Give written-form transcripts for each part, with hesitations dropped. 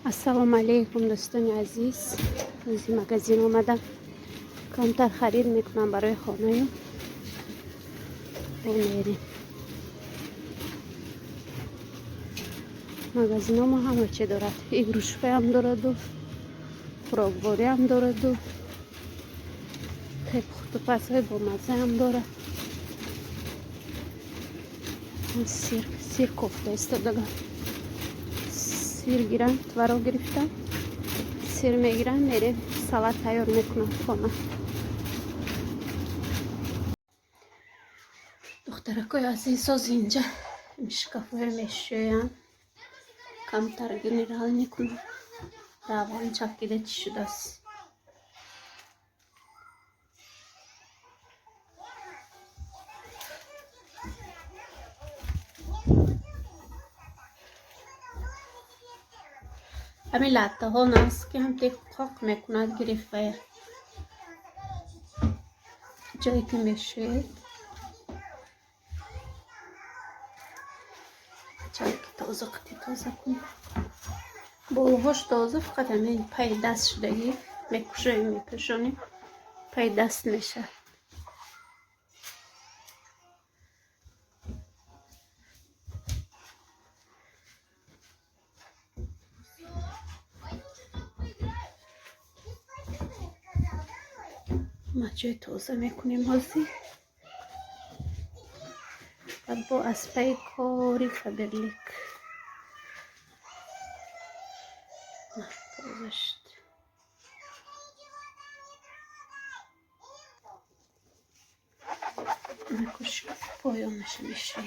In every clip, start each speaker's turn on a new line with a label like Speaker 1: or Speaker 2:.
Speaker 1: السلام علیکم دوستان عزیز. از مغازه اومدم کمتر خرید میکنم برای خانه و میریم. مغازه ما همه چی دارد. ایگروشپه هم دارد و خوراکواری هم دارد و خود پس های با مزه هم دارد. سیر کوفته استادگان سیر گیرن تورا گرفتم. سیر میگیرن میریم سالاد تیار میکنم خانه. دخترکای عزیز از اینجا میشکافه میشویم کمتر گنرال میکنم. روان چکیده چی شده است. همین لطه ها نست که هم تحقیق میکند گرفته جایی که میشوید جایی که تازه قطعی تازه کنید با اوهاش تازه. فقط همین پای دست شدگی میکشه میپشونیم پای دست میشه. مچه تازه میکنیم هازی بعد با اسپای کاری فبرلیک تازه شد. میکش پایانش میشه.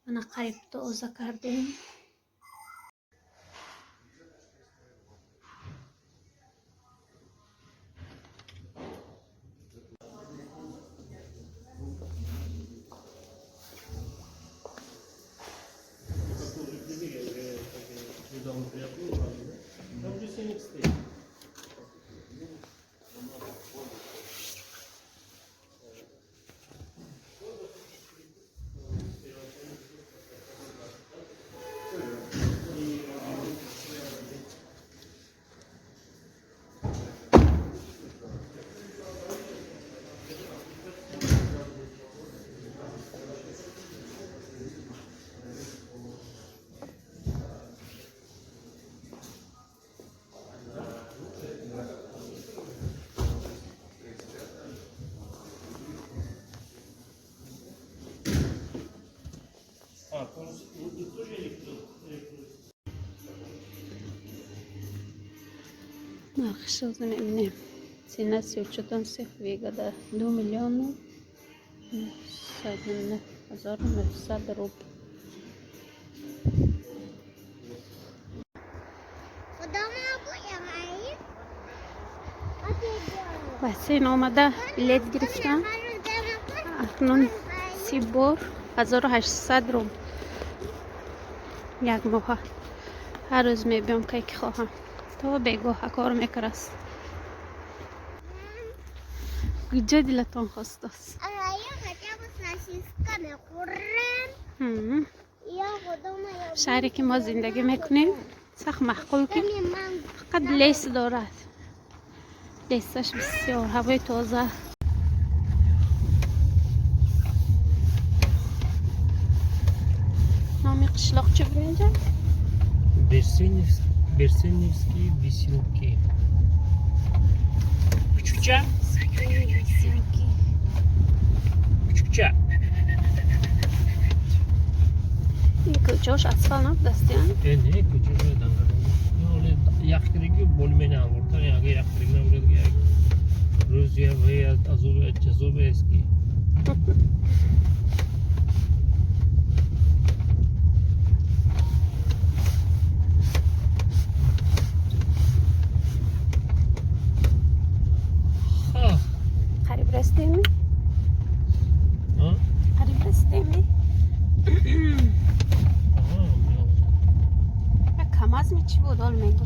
Speaker 1: من قریب تازه کردیم. نرخش از نمیدونیم سینه 34 صفر ویگه ده 2,109,900 روب. بسین آمده بلیت گرفتم اکنون 30 بار 1800 روب یک ماه. هر روز میبیم که خواهم تا بگاه کار میکرست. کجا دلتان خواست است؟ شهری که ما زندگی میکنیم سخت معقول که فقط لیس دارد. لیسش بسیار هوای تازه. نامی قشلاق چه بود اینجا؟
Speaker 2: Берсеневский веселки. Küçükçe. Küçükçe.
Speaker 1: این کوچه‌اش اصلا نبودستیان؟
Speaker 2: Ne küçükçe dangar. Ne öyle yaktırıcı bölümüne avurtar ya ki yaktırıcı avurtar ya. Rusya veya Azove, Cazove eski.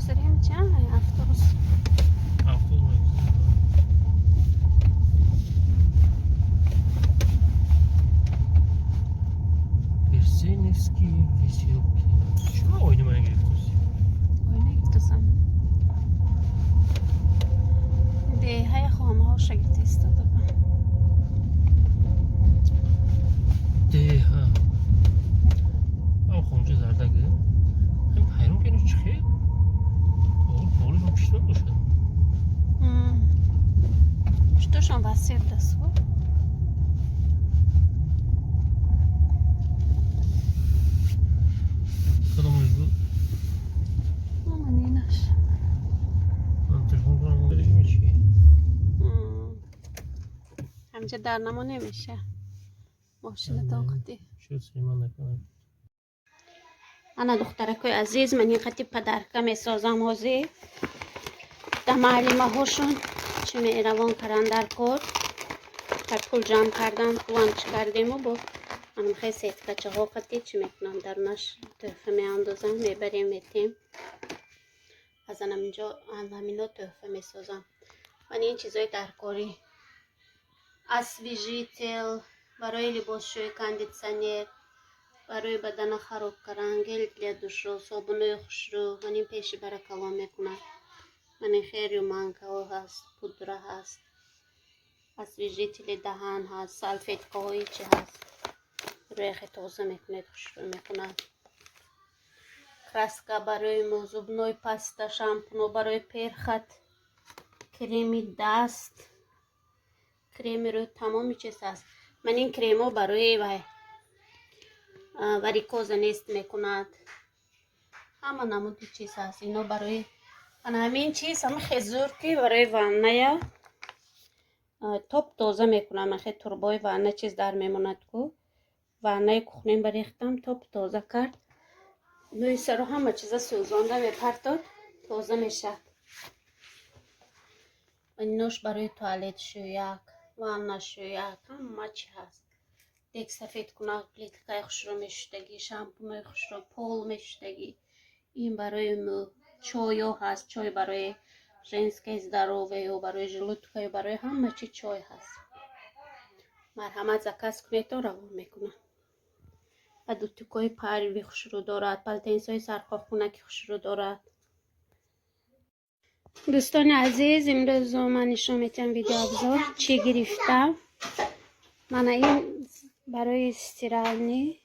Speaker 1: Автобус ремча, автобус.
Speaker 2: Avtobus. Bersenevskiy veselki. Shuni o'ynamaya kerak.
Speaker 1: Oyuna gittisan. De hay xona hoşa gitti istedi.
Speaker 2: Ha. Xonca zardagi. Ham hayron kelib chiqay. To'g'ri ham pishloq o'shadi.
Speaker 1: Что ж он вас всегда свой?
Speaker 2: Kadam uygu.
Speaker 1: Ama ne naş.
Speaker 2: Telefon falan vereyim ki.
Speaker 1: همچه در نما نمیشه ماشین تا وقتی
Speaker 2: شو سیمان نکنم.
Speaker 1: انا دخترکوی عزیز من این قطی پدرکه میسازم هازی در معلمه هاشون چی می روان کردن در کار هر پول جمع کردن پولم چی کردیم و با من خیلی سیت کچه ها قطی چی میکنم درنش تحفه می اندازم میبریم میتیم از انم اینجا همینا تحفه میسازم من این چیزای در کاری освежитель برای لباسشوی کاندیشنر برای بدن خراب کردن گل для душа صابون خوشرو من این پیشی برای کلا میکنم من این خیلی مانکا هست پودر هست освежитель دهان هست سالفیتکا هایی چی هست روی خیلی تازه میکنه خوشرو میکنه کراسکا برای مو زبنوی پاستا شامپونو برای پرخط کریمی دست کریم رو تمام چیز هست من این کریمو برای واریکوز نیست میکند همه نمودی چیز هست اینو برای من همین چیز همه خیزور که برای وانه توپ تازه میکنم من خیلی تربای وانه چیز در میموند که وانه کخنیم بریختم توپ تازه کرد نوی سر همه چیز سوزانده میپرتاد تازه میشه اینوش برای توالت شویک وانه شویک همه چی هست دیک سفید کنه پلیتکای خوشرو میشتگی شامپونای خوشرو پول میشتگی این برای مو چایو هست چای برای ژنسکای здоровье و برای ژلودکای برای همه چی چای هست مرحمت زکاس کنه تو روان میکنه و دوتیکای پروی خوشرو دارد پلتنسای سرخاخونکی خوشرو دارد دوستان عزیز امروز من نشون میدم ویدیو ابزار چی گرفتم من این برای استرالنی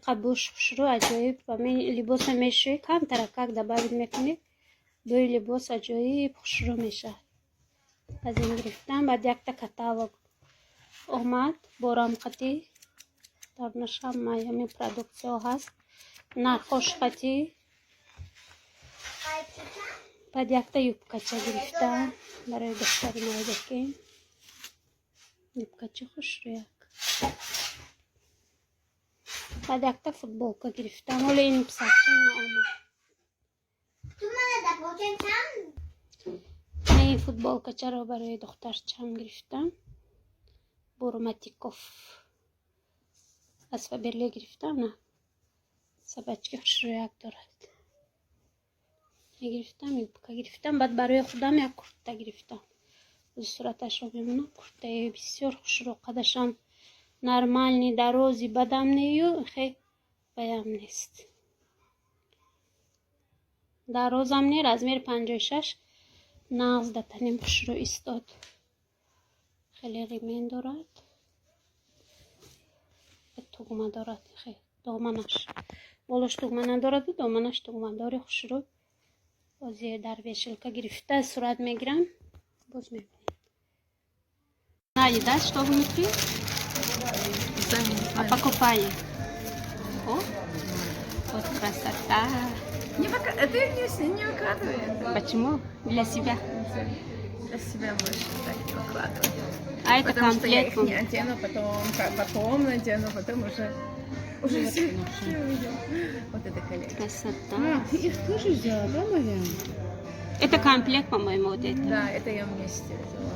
Speaker 1: قبوش خوشرو عجایب و من لباس میشه کم ترکک دباید میکنید دوی لباس عجایب خوشرو میشه از این گرفتم بعد یک تا کتالوگ اومد بارم قطی در نشم مایمی پرودکسیو هست نرخوش قطی بعد یک تا یوبکچه گرفتم برای دختری مایدکی یوبکچه خوش رو یک بعد یک تا فوتبولکا گرفتم ولی این بسرچه نامد من این فوتبولکچه رو برای دختر چم گرفتم بروماتیکوف از فابرلی گرفتم نه سبچکی خوش رو یک دارد گرفتم یوبکا گرفتم بعد برای خودم یک کرتا گرفتم از صورتش رو میمونم کرتا بسیار خوش رو قدشم نرمال درازی بدم نیو خیلی بایم نیست درازم نیر از میر 56 ناز دتنیم خوش رو استاد خیلی ریمین دارد توگمه دارد خیلی دامنش بالش توگمه ندارد و دامنش توگمه داری خوش رو بازی در ویشلکا گرفته صورت میگیرم باز میبینید نه دست что внутри а покупали о вот красота
Speaker 3: Это не выкладывает.
Speaker 1: почему для себя
Speaker 3: Для себя больше так не выкладывать.
Speaker 1: а это
Speaker 3: Потому что я
Speaker 1: комплект
Speaker 3: их не одену, потом надену, потом уже все увидел. Вот это коллекция.
Speaker 1: красота
Speaker 4: Ты их тоже взяла, да, Марьяна?
Speaker 1: это комплект по-моему вот это
Speaker 3: Да, это я вместе взяла.